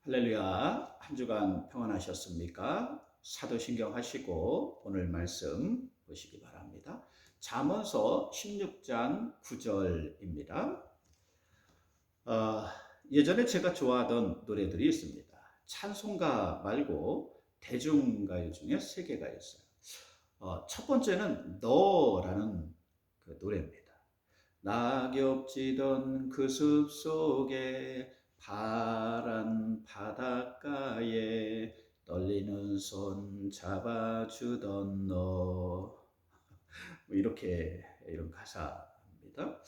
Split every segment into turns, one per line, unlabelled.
할렐루야. 한 주간 평안하셨습니까? 사도신경 하시고 오늘 말씀 보시기 바랍니다. 잠언서 16장 9절입니다. 예전에 제가 좋아하던 노래들이 있습니다. 찬송가 말고 대중가요 중에 세 개가 있어요. 첫 번째는 너라는 그 노래입니다. 낙엽지던 그 숲속에 파란 바닷가에 떨리는 손 잡아주던 너, 이렇게 이런 가사입니다.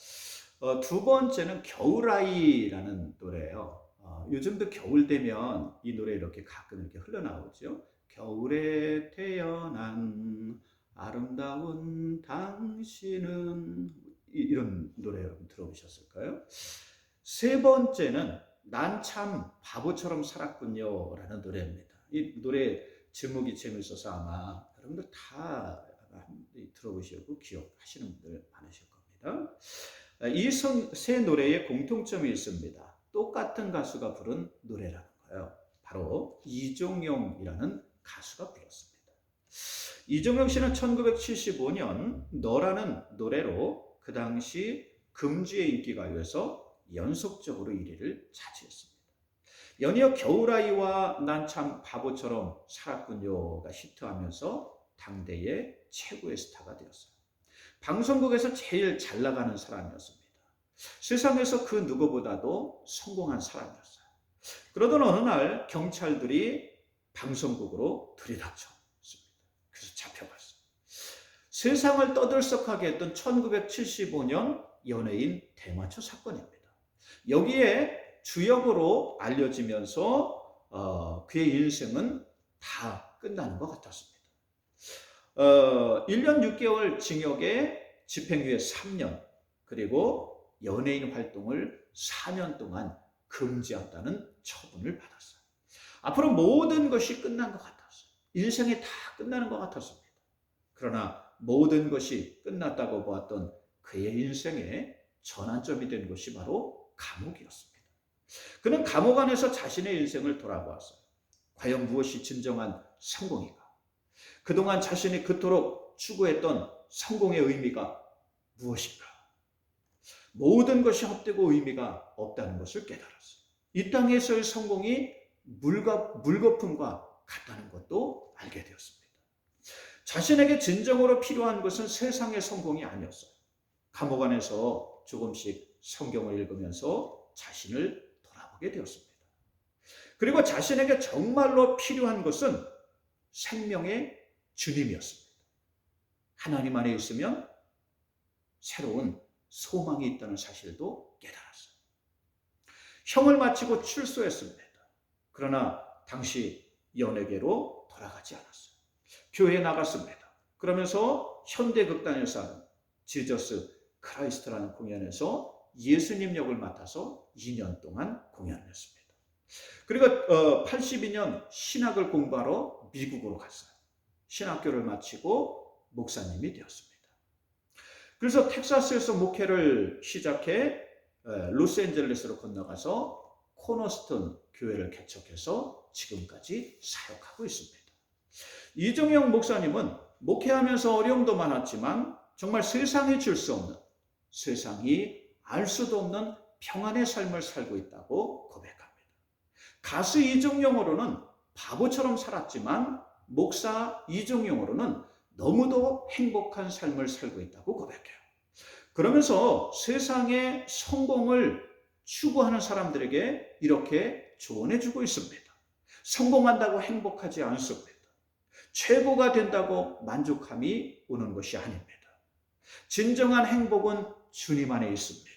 두 번째는 겨울아이라는 노래예요. 요즘도 겨울 되면 이 노래 이렇게 가끔 이렇게 흘러나오죠. 겨울에 태어난 아름다운 당신은, 이런 노래 여러분 들어보셨을까요? 세 번째는 난 참 바보처럼 살았군요 라는 노래입니다. 이 노래 제목이 재밌어서 아마 여러분들 다 들어보시고 기억하시는 분들 많으실 겁니다. 이 세 노래에 공통점이 있습니다. 똑같은 가수가 부른 노래라는 거예요. 바로 이종용이라는 가수가 불렀습니다. 이종용 씨는 1975년 너라는 노래로 그 당시 금주의 인기가요에서 연속적으로 1위를 차지했습니다. 연이어 겨울아이와 난 참 바보처럼 살았군요가 히트하면서 당대의 최고의 스타가 되었어요. 방송국에서 제일 잘 나가는 사람이었습니다. 세상에서 그 누구보다도 성공한 사람이었어요. 그러던 어느 날 경찰들이 방송국으로 들이닥쳤습니다. 그래서 잡혀갔어요. 세상을 떠들썩하게 했던 1975년 연예인 대마초 사건입니다. 여기에 주역으로 알려지면서 그의 인생은 다 끝나는 것 같았습니다. 1년 6개월 징역에 집행유예 3년, 그리고 연예인 활동을 4년 동안 금지한다는 처분을 받았어요. 앞으로 모든 것이 끝난 것 같았어요. 인생이 다 끝나는 것 같았습니다. 그러나 모든 것이 끝났다고 보았던 그의 인생의 전환점이 된 것이 바로 감옥이었습니다. 그는 감옥 안에서 자신의 인생을 돌아보았어요. 과연 무엇이 진정한 성공인가? 그동안 자신이 그토록 추구했던 성공의 의미가 무엇인가? 모든 것이 헛되고 의미가 없다는 것을 깨달았어요. 이 땅에서의 성공이 물거품과 같다는 것도 알게 되었습니다. 자신에게 진정으로 필요한 것은 세상의 성공이 아니었어요. 감옥 안에서 조금씩 성경을 읽으면서 자신을 돌아보게 되었습니다. 그리고 자신에게 정말로 필요한 것은 생명의 주님이었습니다. 하나님 안에 있으면 새로운 소망이 있다는 사실도 깨달았어요. 형을 마치고 출소했습니다. 그러나 당시 연예계로 돌아가지 않았어요. 교회에 나갔습니다. 그러면서 현대극단에서 하는 지저스 크라이스트라는 공연에서 예수님 역을 맡아서 2년 동안 공연을 했습니다. 그리고 82년 신학을 공부하러 미국으로 갔어요. 신학교를 마치고 목사님이 되었습니다. 그래서 텍사스에서 목회를 시작해 로스앤젤레스로 건너가서 코너스톤 교회를 개척해서 지금까지 사역하고 있습니다. 이종영 목사님은 목회하면서 어려움도 많았지만 정말 세상에 줄 수 없는, 세상이 알 수도 없는 평안의 삶을 살고 있다고 고백합니다. 가수 이종용으로는 바보처럼 살았지만 목사 이종용으로는 너무도 행복한 삶을 살고 있다고 고백해요. 그러면서 세상의 성공을 추구하는 사람들에게 이렇게 조언해주고 있습니다. 성공한다고 행복하지 않습니다. 최고가 된다고 만족함이 오는 것이 아닙니다. 진정한 행복은 주님 안에 있습니다.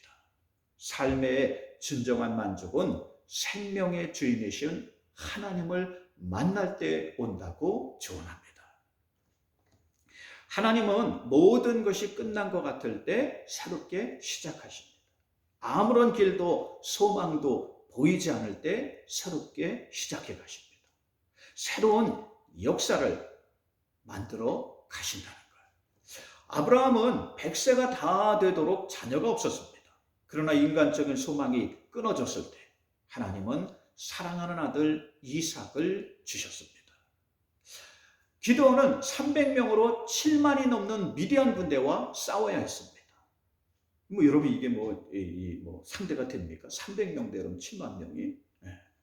삶의 진정한 만족은 생명의 주인이신 하나님을 만날 때 온다고 조언합니다. 하나님은 모든 것이 끝난 것 같을 때 새롭게 시작하십니다. 아무런 길도 소망도 보이지 않을 때 새롭게 시작해 가십니다. 새로운 역사를 만들어 가신다는 거예요. 아브라함은 100세가 다 되도록 자녀가 없었습니다. 그러나 인간적인 소망이 끊어졌을 때 하나님은 사랑하는 아들 이삭을 주셨습니다. 기드온은 300명으로 7만이 넘는 미디안 군대와 싸워야 했습니다. 여러분 이게 상대가 됩니까? 300명 대로 7만 명이.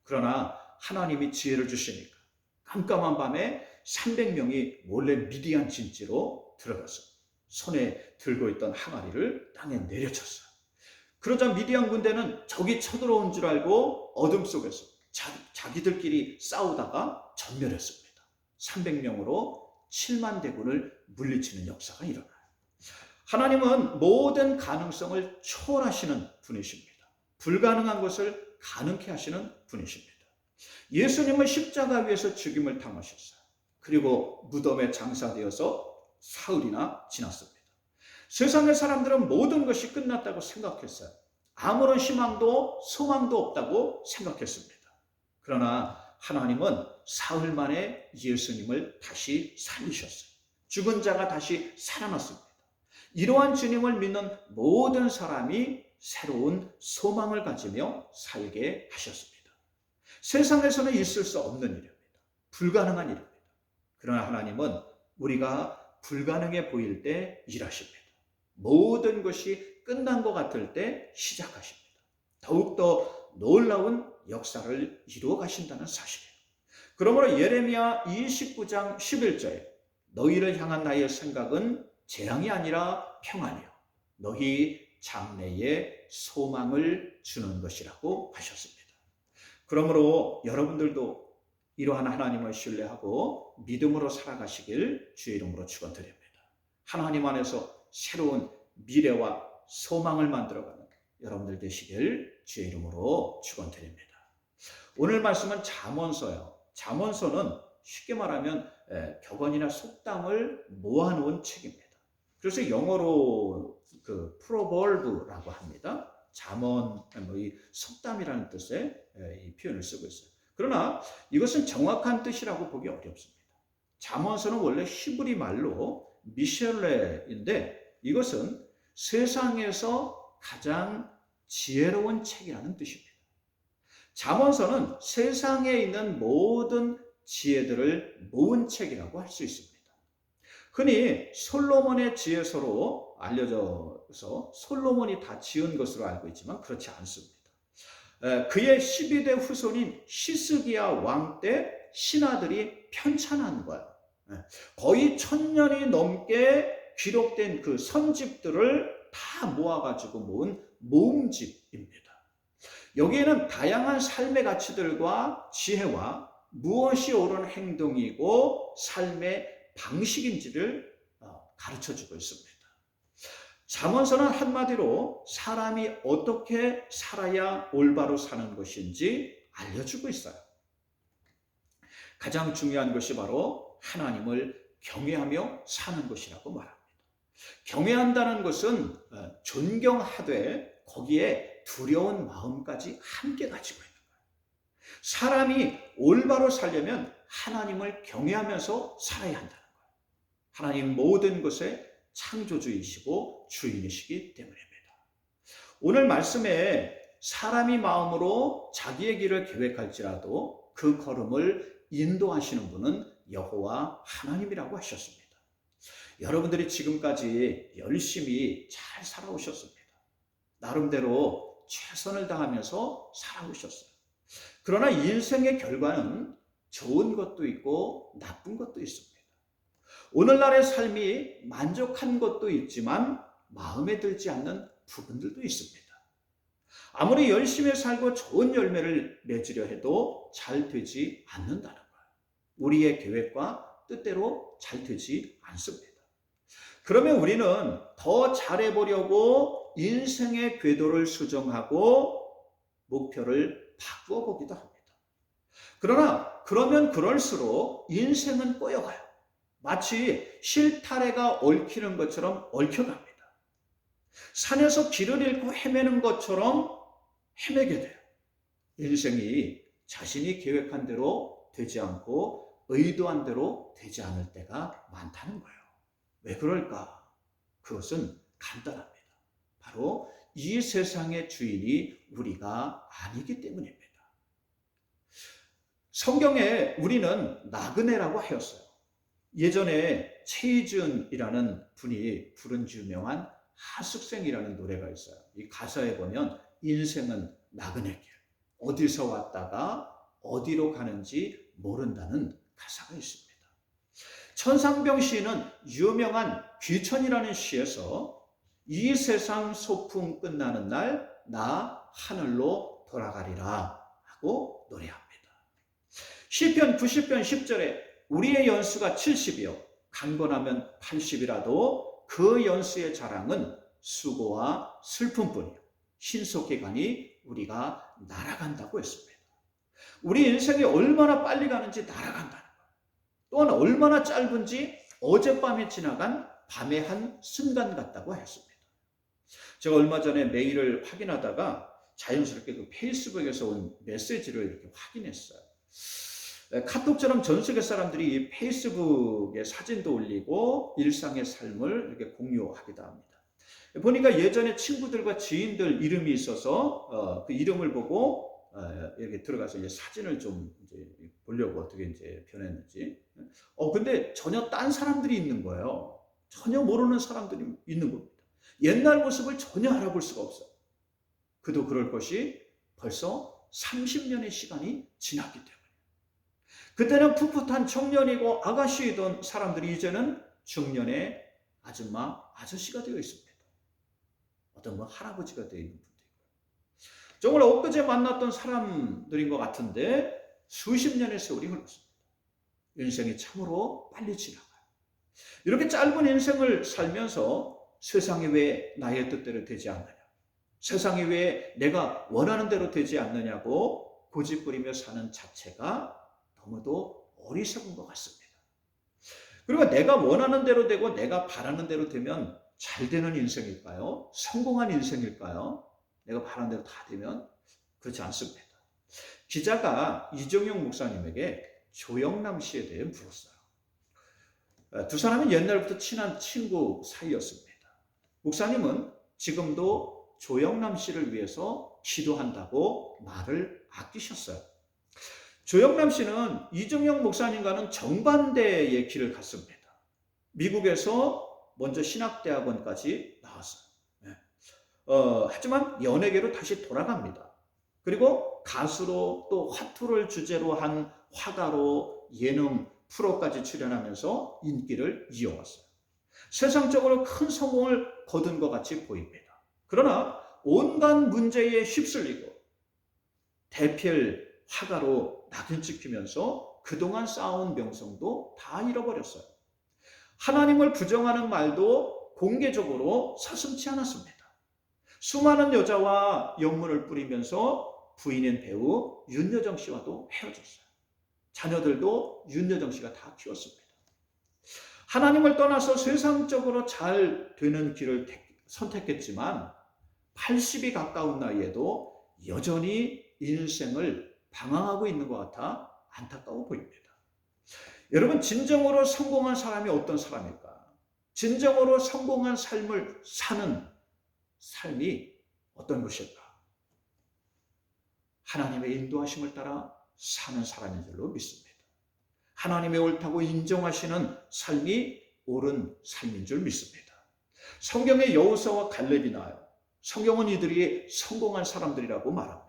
그러나 하나님이 지혜를 주시니까 깜깜한 밤에 300명이 몰래 미디안 진지로 들어가서 손에 들고 있던 항아리를 땅에 내려쳤어요. 그러자 미디안 군대는 적이 쳐들어온 줄 알고 어둠 속에서 자기들끼리 싸우다가 전멸했습니다. 300명으로 7만 대군을 물리치는 역사가 일어나요. 하나님은 모든 가능성을 초월하시는 분이십니다. 불가능한 것을 가능케 하시는 분이십니다. 예수님은 십자가 위에서 죽임을 당하셨어요. 그리고 무덤에 장사되어서 사흘이나 지났습니다. 세상의 사람들은 모든 것이 끝났다고 생각했어요. 아무런 희망도 소망도 없다고 생각했습니다. 그러나 하나님은 사흘 만에 예수님을 다시 살리셨어요. 죽은 자가 다시 살아났습니다. 이러한 주님을 믿는 모든 사람이 새로운 소망을 가지며 살게 하셨습니다. 세상에서는 있을 수 없는 일입니다. 불가능한 일입니다. 그러나 하나님은 우리가 불가능해 보일 때 일하십니다. 모든 것이 끝난 것 같을 때 시작하십니다. 더욱더 놀라운 역사를 이루어 가신다는 사실이에요. 그러므로 예레미야 29장 11절에 너희를 향한 나의 생각은 재앙이 아니라 평안이요 너희 장래에 소망을 주는 것이라고 하셨습니다. 그러므로 여러분들도 이러한 하나님을 신뢰하고 믿음으로 살아가시길 주의 이름으로 축원드립니다. 하나님 안에서 새로운 미래와 소망을 만들어가는 여러분들 되시길 주의 이름으로 축원드립니다. 오늘 말씀은 잠언서예요. 잠언서는 쉽게 말하면 격언이나 속담을 모아놓은 책입니다. 그래서 영어로 프로버브라고 합니다. 잠언, 이 속담이라는 뜻의 이 표현을 쓰고 있어요. 그러나 이것은 정확한 뜻이라고 보기 어렵습니다. 잠언서는 원래 히브리 말로 미셸레인데 이것은 세상에서 가장 지혜로운 책이라는 뜻입니다. 잠언서는 세상에 있는 모든 지혜들을 모은 책이라고 할 수 있습니다. 흔히 솔로몬의 지혜서로 알려져서 솔로몬이 다 지은 것으로 알고 있지만 그렇지 않습니다. 그의 12대 후손인 히스기야 왕 때 신하들이 편찬한 거예요. 거의 1000년이 넘게 기록된 그 선집들을 다 모아가지고 모은 모음집입니다. 여기에는 다양한 삶의 가치들과 지혜와 무엇이 옳은 행동이고 삶의 방식인지를 가르쳐주고 있습니다. 잠언서는 한마디로 사람이 어떻게 살아야 올바로 사는 것인지 알려주고 있어요. 가장 중요한 것이 바로 하나님을 경외하며 사는 것이라고 말합니다. 경외한다는 것은 존경하되 거기에 두려운 마음까지 함께 가지고 있는 거예요. 사람이 올바로 살려면 하나님을 경외하면서 살아야 한다는 거예요. 하나님 모든 것의 창조주이시고 주인이시기 때문입니다. 오늘 말씀에 사람이 마음으로 자기의 길을 계획할지라도 그 걸음을 인도하시는 분은 여호와 하나님이라고 하셨습니다. 여러분들이 지금까지 열심히 잘 살아오셨습니다. 나름대로 최선을 다하면서 살아오셨어요. 그러나 인생의 결과는 좋은 것도 있고 나쁜 것도 있습니다. 오늘날의 삶이 만족한 것도 있지만 마음에 들지 않는 부분들도 있습니다. 아무리 열심히 살고 좋은 열매를 맺으려 해도 잘 되지 않는다는 거예요. 우리의 계획과 뜻대로 잘 되지 않습니다. 그러면 우리는 더 잘해보려고 인생의 궤도를 수정하고 목표를 바꾸어 보기도 합니다. 그러나 그러면 그럴수록 인생은 꼬여가요. 마치 실타래가 얽히는 것처럼 얽혀갑니다. 산에서 길을 잃고 헤매는 것처럼 헤매게 돼요. 인생이 자신이 계획한 대로 되지 않고 의도한 대로 되지 않을 때가 많다는 거예요. 왜 그럴까? 그것은 간단합니다. 바로 이 세상의 주인이 우리가 아니기 때문입니다. 성경에 우리는 나그네라고 하였어요. 예전에 최희준이라는 분이 부른 유명한 하숙생이라는 노래가 있어요. 이 가사에 보면 인생은 나그네길, 어디서 왔다가 어디로 가는지 모른다는 가사가 있습니다. 천상병 시인은 유명한 귀천이라는 시에서 이 세상 소풍 끝나는 날 나 하늘로 돌아가리라 하고 노래합니다. 시편 90편 10절에 우리의 연수가 70이요 강건하면 80이라도 그 연수의 자랑은 수고와 슬픔뿐이요 신속히 가니 우리가 날아간다고 했습니다. 우리 인생이 얼마나 빨리 가는지 날아간다는 거예요. 또한 얼마나 짧은지 어젯밤에 지나간 밤의 한 순간 같다고 했습니다. 제가 얼마 전에 메일을 확인하다가 자연스럽게 그 페이스북에서 온 메시지를 이렇게 확인했어요. 카톡처럼 전 세계 사람들이 이 페이스북에 사진도 올리고 일상의 삶을 이렇게 공유하기도 합니다. 보니까 예전에 친구들과 지인들 이름이 있어서 그 이름을 보고 이렇게 들어가서 이제 사진을 좀 이제 보려고 어떻게 이제 변했는지. 근데 전혀 딴 사람들이 있는 거예요. 전혀 모르는 사람들이 있는 겁니다. 옛날 모습을 전혀 알아볼 수가 없어요. 그도 그럴 것이 벌써 30년의 시간이 지났기 때문에. 그때는 풋풋한 청년이고 아가씨이던 사람들이 이제는 중년의 아줌마, 아저씨가 되어 있습니다. 어떤 분 할아버지가 되어 있는 분도 있고요. 정말 엊그제 만났던 사람들인 것 같은데 수십 년의 세월이 흘렀습니다. 인생이 참으로 빨리 지나가요. 이렇게 짧은 인생을 살면서 세상이 왜 나의 뜻대로 되지 않느냐, 세상이 왜 내가 원하는 대로 되지 않느냐고 고집부리며 사는 자체가 너무도 어리석은 것 같습니다. 그리고 내가 원하는 대로 되고 내가 바라는 대로 되면 잘 되는 인생일까요? 성공한 인생일까요? 내가 바라는 대로 다 되면 그렇지 않습니다. 기자가 이정용 목사님에게 조영남 씨에 대해 물었어요. 두 사람은 옛날부터 친한 친구 사이였습니다. 목사님은 지금도 조영남 씨를 위해서 기도한다고 말을 아끼셨어요. 조영남 씨는 이정용 목사님과는 정반대의 길을 갔습니다. 미국에서 먼저 신학대학원까지 나왔어요. 하지만 연예계로 다시 돌아갑니다. 그리고 가수로 또 화투를 주제로 한 화가로 예능 프로까지 출연하면서 인기를 이어왔어요. 세상적으로 큰 성공을 거둔 것 같이 보입니다. 그러나 온갖 문제에 휩쓸리고 대필 화가로 낙인 찍히면서 그동안 쌓아온 명성도 다 잃어버렸어요. 하나님을 부정하는 말도 공개적으로 서슴지 않았습니다. 수많은 여자와 영문을 뿌리면서 부인인 배우 윤여정 씨와도 헤어졌어요. 자녀들도 윤여정 씨가 다 키웠습니다. 하나님을 떠나서 세상적으로 잘 되는 길을 선택했지만 80이 가까운 나이에도 여전히 인생을 방황하고 있는 것 같아 안타까워 보입니다. 여러분, 진정으로 성공한 사람이 어떤 사람일까? 진정으로 성공한 삶을 사는 삶이 어떤 것일까? 하나님의 인도하심을 따라 사는 사람인 줄로 믿습니다. 하나님의 옳다고 인정하시는 삶이 옳은 삶인 줄 믿습니다. 성경에 여호수아와 갈렙이 나와요. 성경은 이들이 성공한 사람들이라고 말합니다.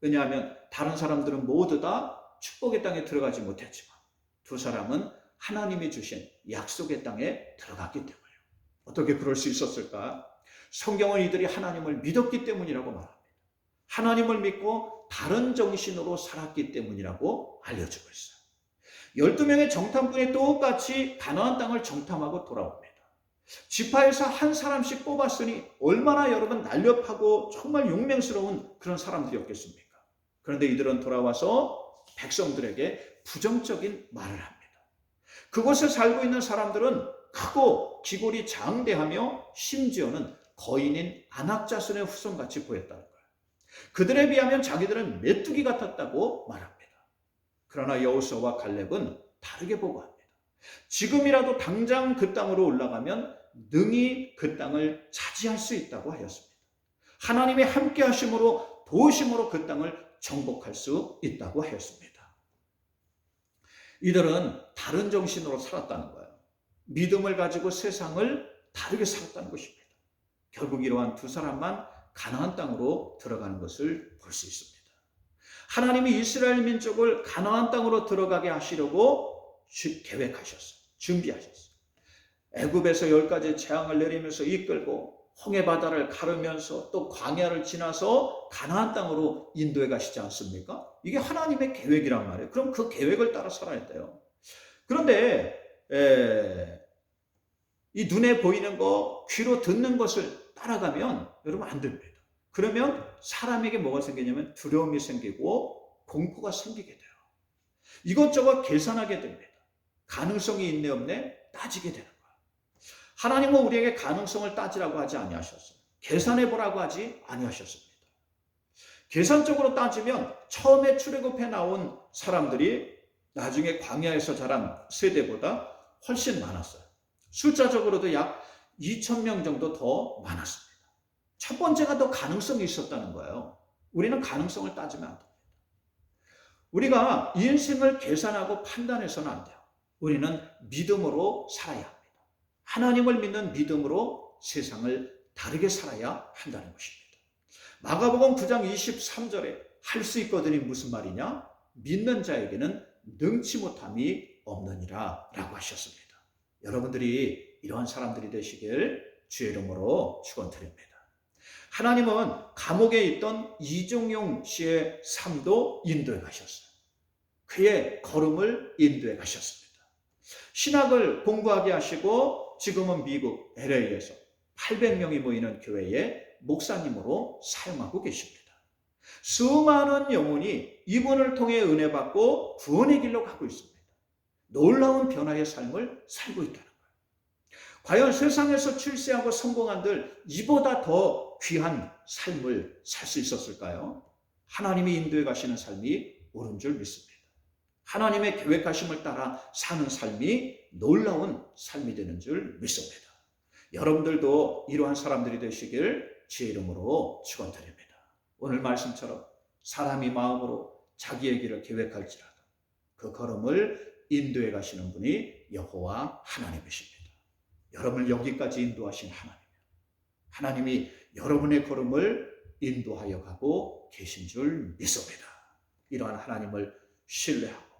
왜냐하면 다른 사람들은 모두 다 축복의 땅에 들어가지 못했지만 두 사람은 하나님이 주신 약속의 땅에 들어갔기 때문이에요. 어떻게 그럴 수 있었을까? 성경은 이들이 하나님을 믿었기 때문이라고 말합니다. 하나님을 믿고 다른 정신으로 살았기 때문이라고 알려주고 있어요. 12명의 정탐꾼이 똑같이 가나안 땅을 정탐하고 돌아옵니다. 지파에서 한 사람씩 뽑았으니 얼마나 여러분 날렵하고 정말 용맹스러운 그런 사람들이었겠습니까? 그런데 이들은 돌아와서 백성들에게 부정적인 말을 합니다. 그곳에 살고 있는 사람들은 크고 기골이 장대하며 심지어는 거인인 안악자손의 후손같이 보였다는 거예요. 그들에 비하면 자기들은 메뚜기 같았다고 말합니다. 그러나 여호수아와 갈렙은 다르게 보고합니다. 지금이라도 당장 그 땅으로 올라가면 능히 그 땅을 차지할 수 있다고 하였습니다. 하나님의 함께 하심으로 도우심으로 그 땅을 정복할 수 있다고 하였습니다. 이들은 다른 정신으로 살았다는 거예요. 믿음을 가지고 세상을 다르게 살았다는 것입니다. 결국 이러한 두 사람만 가나안 땅으로 들어가는 것을 볼 수 있습니다. 하나님이 이스라엘 민족을 가나안 땅으로 들어가게 하시려고 계획하셨어요. 준비하셨어요. 애굽에서 10가지 재앙을 내리면서 이끌고 홍해 바다를 가르면서 또 광야를 지나서 가나안 땅으로 인도해 가시지 않습니까? 이게 하나님의 계획이란 말이에요. 그럼 그 계획을 따라 살아야 돼요. 그런데 이 눈에 보이는 거, 귀로 듣는 것을 따라가면 여러분 안 됩니다. 그러면 사람에게 뭐가 생기냐면 두려움이 생기고 공포가 생기게 돼요. 이것저것 계산하게 됩니다. 가능성이 있네 없네 따지게 되는 거예요. 하나님은 우리에게 가능성을 따지라고 하지 아니하셨어요. 계산해 보라고 하지 아니하셨습니다. 계산적으로 따지면 처음에 출애굽해 나온 사람들이 나중에 광야에서 자란 세대보다 훨씬 많았어요. 숫자적으로도 약 2,000명 정도 더 많았습니다. 첫 번째가 더 가능성이 있었다는 거예요. 우리는 가능성을 따지면 안 됩니다. 우리가 인생을 계산하고 판단해서는 안 돼요. 우리는 믿음으로 살아야 합니다. 하나님을 믿는 믿음으로 세상을 다르게 살아야 한다는 것입니다. 마가복음 9장 23절에 할 수 있거든이 무슨 말이냐? 믿는 자에게는 능치 못함이 없느니라 라고 하셨습니다. 여러분들이 이러한 사람들이 되시길 주의 이름으로 축원드립니다. 하나님은 감옥에 있던 이종용 씨의 삶도 인도해 가셨어요. 그의 걸음을 인도해 가셨습니다. 신학을 공부하게 하시고 지금은 미국 LA에서 800명이 모이는 교회의 목사님으로 사용하고 계십니다. 수많은 영혼이 이분을 통해 은혜 받고 구원의 길로 가고 있습니다. 놀라운 변화의 삶을 살고 있다는 거예요. 과연 세상에서 출세하고 성공한들 이보다 더 귀한 삶을 살 수 있었을까요? 하나님이 인도해 가시는 삶이 옳은 줄 믿습니다. 하나님의 계획하심을 따라 사는 삶이 놀라운 삶이 되는 줄 믿습니다. 여러분들도 이러한 사람들이 되시길 주의 이름으로 축원드립니다. 오늘 말씀처럼 사람이 마음으로 자기의 길을 계획할지라도 그 걸음을 인도해 가시는 분이 여호와 하나님이십니다. 여러분을 여기까지 인도하신 하나님이 여러분의 걸음을 인도하여 가고 계신 줄 믿습니다. 이러한 하나님을 신뢰하고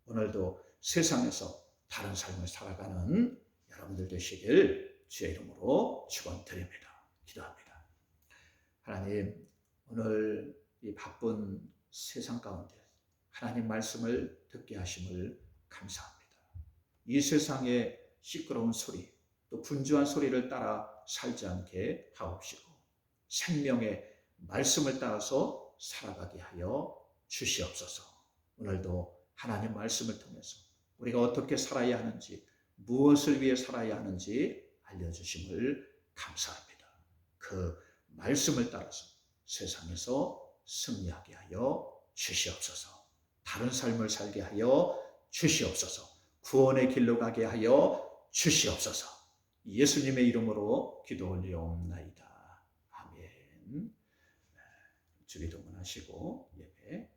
오늘도 세상에서 다른 삶을 살아가는 여러분들 되시길 주의 이름으로 축원드립니다. 기도합니다. 하나님, 오늘 이 바쁜 세상 가운데 하나님 말씀을 듣게 하심을 감사합니다. 이 세상의 시끄러운 소리, 또 분주한 소리를 따라 살지 않게 하옵시고 생명의 말씀을 따라서 살아가게 하여 주시옵소서. 오늘도 하나님 말씀을 통해서 우리가 어떻게 살아야 하는지, 무엇을 위해 살아야 하는지 알려주심을 감사합니다. 그 말씀을 따라서 세상에서 승리하게 하여 주시옵소서. 다른 삶을 살게 하여 주시옵소서. 구원의 길로 가게 하여 주시옵소서. 예수님의 이름으로 기도 올리옵나이다. 아멘. 주기도문 하시고 예배